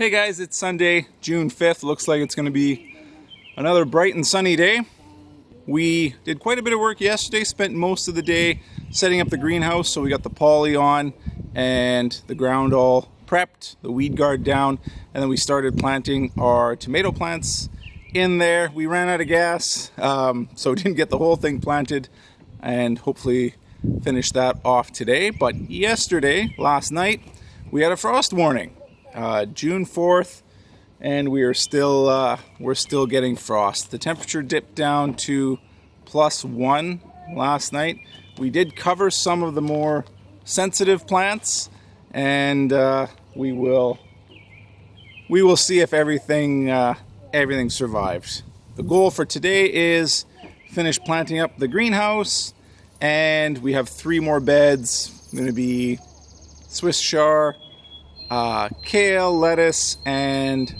Hey guys, it's Sunday, June 5th. Looks like it's going to be another bright and sunny day. We did quite a bit of work yesterday, spent most of the day setting up the greenhouse. So we got the poly on and the ground all prepped, the weed guard down, and then we started planting our tomato plants in there. We ran out of gas, so didn't get the whole thing planted, and hopefully finish that off today. But yesterday, last night, we had a frost warning. June 4th, and we're still getting frost. The temperature dipped down to +1 last night. We did cover some of the more sensitive plants, and we will see if everything survived. The goal for today is finish planting up the greenhouse, and we have 3 more beds. Going to be Swiss chard, kale, lettuce, and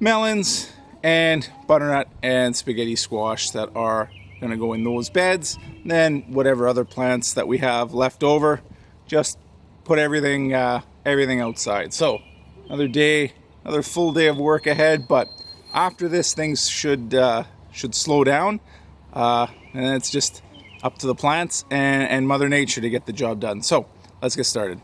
melons, and butternut and spaghetti squash that are going to go in those beds. Then whatever other plants that we have left over, just put everything outside. So another full day of work ahead. But after this, things should slow down, and then it's just up to the plants and Mother Nature to get the job done. So let's get started.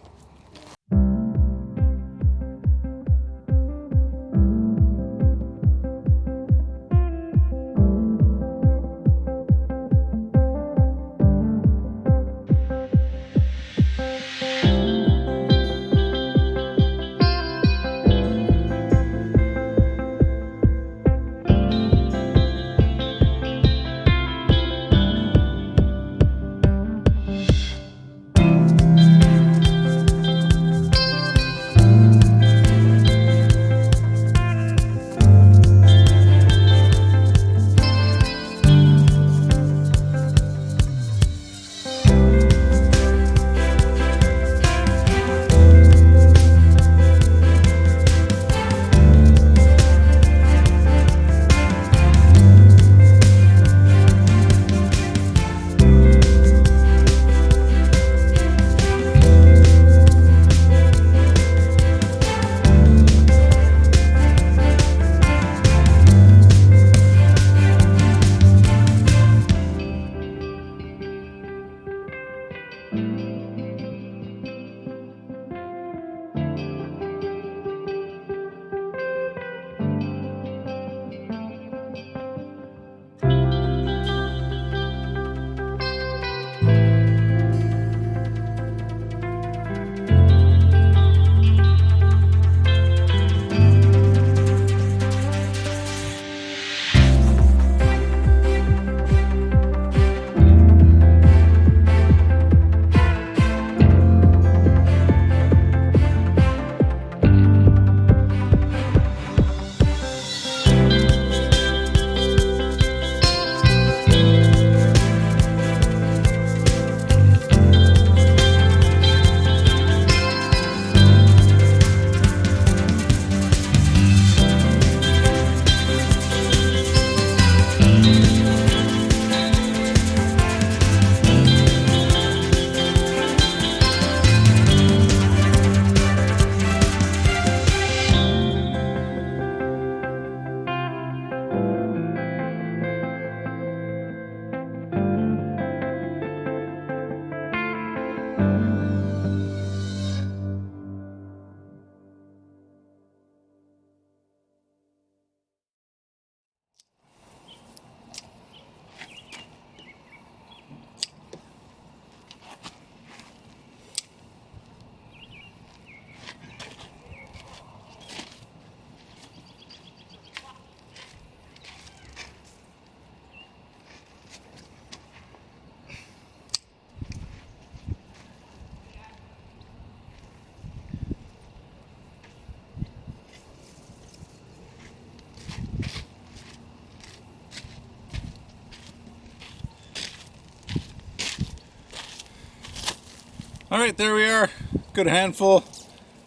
All right, there we are. Good handful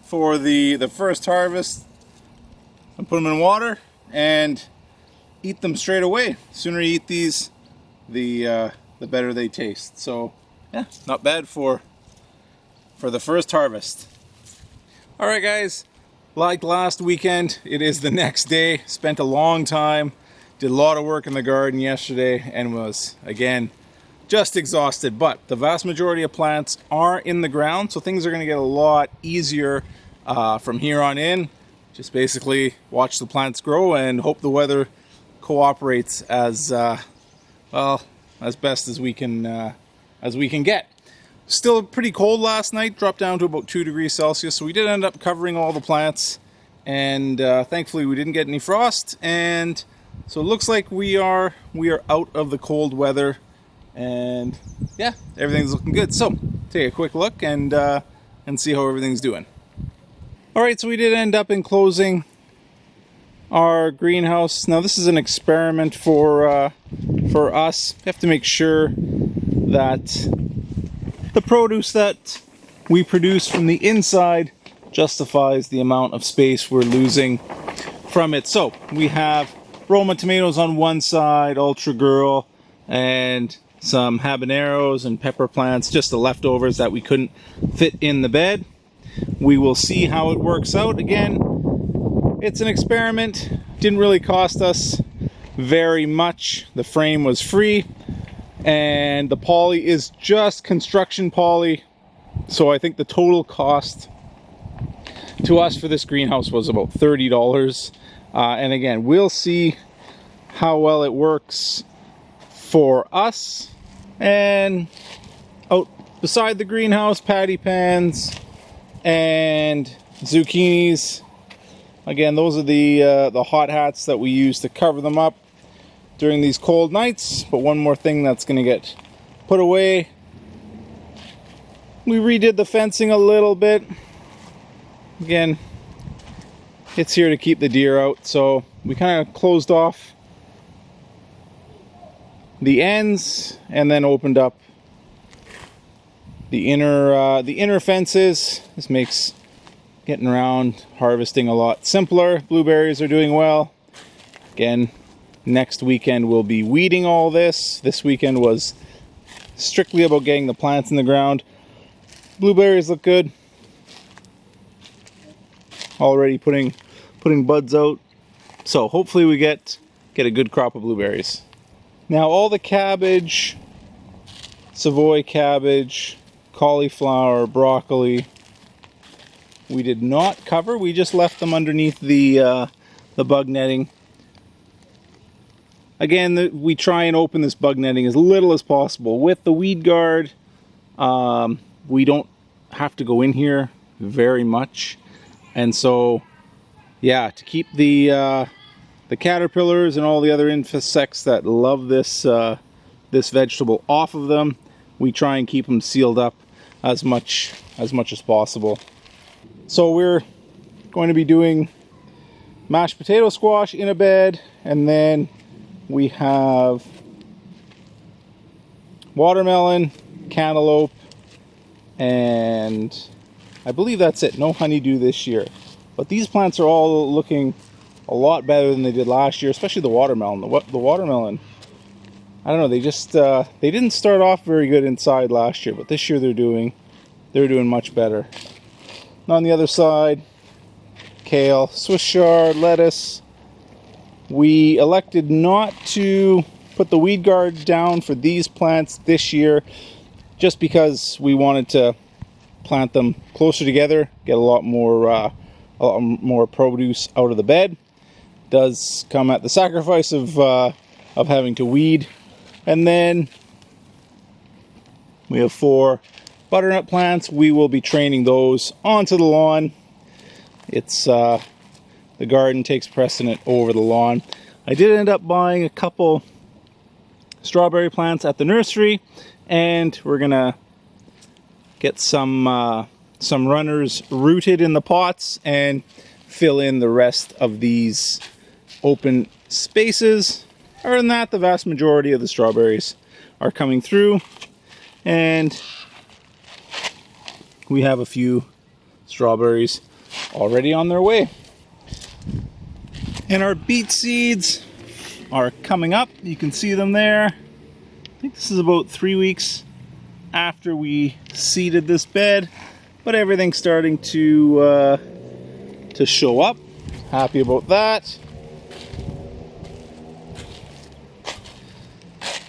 for the first harvest. I'll put them in water and eat them straight away. The sooner you eat these, the better they taste. So yeah, not bad for the first harvest. All right, guys, Like last weekend, it is the next day. Spent a long time, did a lot of work in the garden yesterday, and was, again, just exhausted. But the vast majority of plants are in the ground, so things are going to get a lot easier from here on in. Just basically watch the plants grow and hope the weather cooperates as well as best as we can get. Still pretty cold last night, dropped down to about 2 degrees Celsius, so we did end up covering all the plants, and thankfully we didn't get any frost, and so it looks like we are out of the cold weather, and yeah, everything's looking good. So take a quick look and see how everything's doing. Alright, so we did end up enclosing our greenhouse. Now this is an experiment for us. We have to make sure that the produce that we produce from the inside justifies the amount of space we're losing from it. So we have Roma tomatoes on one side, Ultra Girl, and some habaneros and pepper plants, just the leftovers that we couldn't fit in the bed. We will see how it works out. Again, it's an experiment. Didn't really cost us very much. The frame was free. And the poly is just construction poly, so I think the total cost to us for this greenhouse was about $30. And again, we'll see how well it works for us. And out beside the greenhouse, patty pans and zucchinis. Again, those are the hot hats that we use to cover them up during these cold nights. But one more thing that's going to get put away. We redid the fencing a little bit. Again, it's here to keep the deer out, so we kind of closed off the ends and then opened up the inner fences. This makes getting around harvesting a lot simpler. Blueberries are doing well. Again, next weekend we'll be weeding all this. This weekend was strictly about getting the plants in the ground. Blueberries look good. Already putting buds out. So hopefully we get a good crop of blueberries. Now all the cabbage, Savoy cabbage, cauliflower, broccoli, we did not cover. We just left them underneath the bug netting. Again, we try and open this bug netting as little as possible. With the weed guard, we don't have to go in here very much. And so, yeah, to keep the caterpillars and all the other insects that love this vegetable off of them, we try and keep them sealed up as much as possible. So we're going to be doing mashed potato squash in a bed, and then we have watermelon, cantaloupe, and I believe that's it. No honeydew this year. But these plants are all looking a lot better than they did last year, especially the watermelon. The watermelon, I don't know, they just they didn't start off very good inside last year, but this year they're doing much better. And on the other side, kale, Swiss chard, lettuce. We elected not to put the weed guard down for these plants this year, just because we wanted to plant them closer together, get a lot more produce out of the bed. Does come at the sacrifice of having to weed. And then we have 4 butternut plants. We will be training those onto the lawn. It's the garden takes precedent over the lawn. I did end up buying a couple strawberry plants at the nursery, and we're gonna get some runners rooted in the pots and fill in the rest of these open spaces. Other than that, the vast majority of the strawberries are coming through, and we have a few strawberries already on their way. And our beet seeds are coming up. You can see them there. I think this is about 3 weeks after we seeded this bed, but everything's starting to to show up. Happy about that.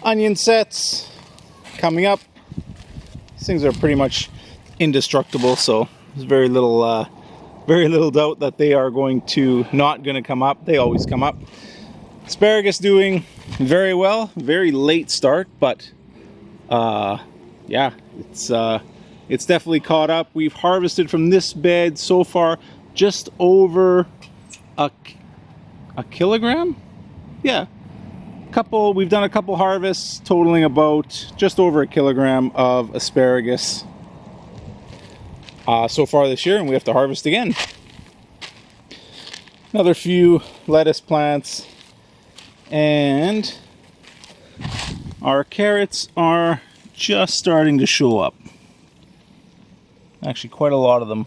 Onion sets coming up. These things are pretty much indestructible, so there's very little doubt that they are not going to come up. They always come up. Asparagus doing very well. Very late start, but yeah, it's definitely caught up. We've harvested from this bed so far just over a kilogram. Yeah, we've done a couple harvests totaling about just over a kilogram of asparagus so far this year, and we have to harvest again. Another few lettuce plants, and our carrots are just starting to show up. Actually, quite a lot of them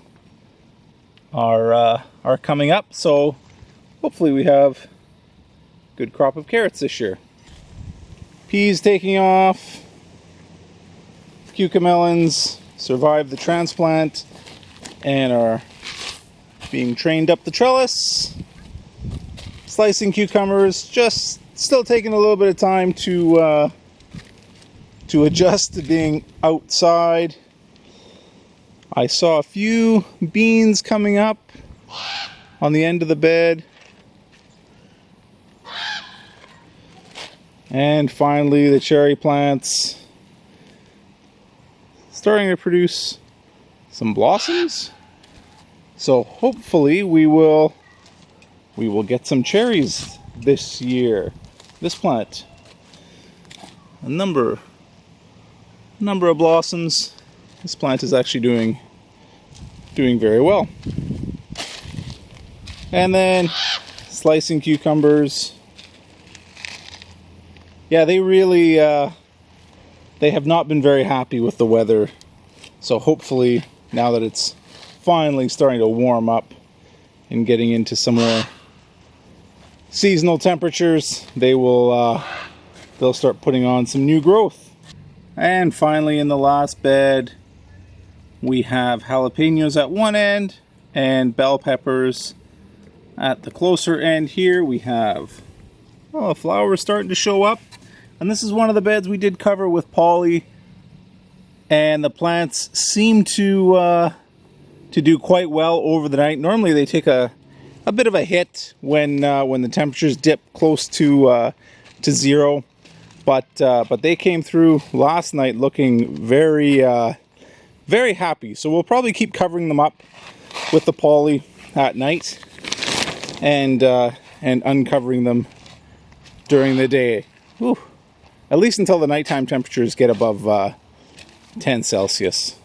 are coming up, so hopefully we have a good crop of carrots this year. Peas taking off. Cucamelons survived the transplant and are being trained up the trellis. Slicing cucumbers, just still taking a little bit of time to adjust to being outside. I saw a few beans coming up on the end of the bed. And finally the cherry plants starting to produce some blossoms. So hopefully we will get some cherries this year. This plant, a number of blossoms. This plant is actually doing very well. And then slicing cucumbers. Yeah, they really they have not been very happy with the weather. So hopefully now that it's finally starting to warm up and getting into some more seasonal temperatures, they'll start putting on some new growth. And finally, in the last bed, we have jalapenos at one end and bell peppers at the closer end. Here we have flowers starting to show up, and this is one of the beds we did cover with poly, and the plants seem to do quite well over the night. Normally they take a bit of a hit when the temperatures dip close to zero, but they came through last night looking very happy. So we'll probably keep covering them up with the poly at night and uncovering them during the day. Whew. At least until the nighttime temperatures get above 10 Celsius.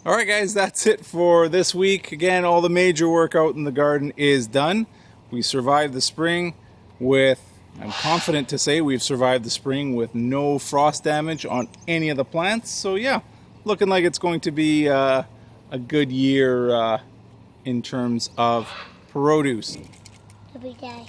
Alright guys, that's it for this week. Again, all the major work out in the garden is done. We survived the spring with, I'm confident to say we've survived the spring with no frost damage on any of the plants. So yeah, looking like it's going to be a good year in terms of produce. Every day.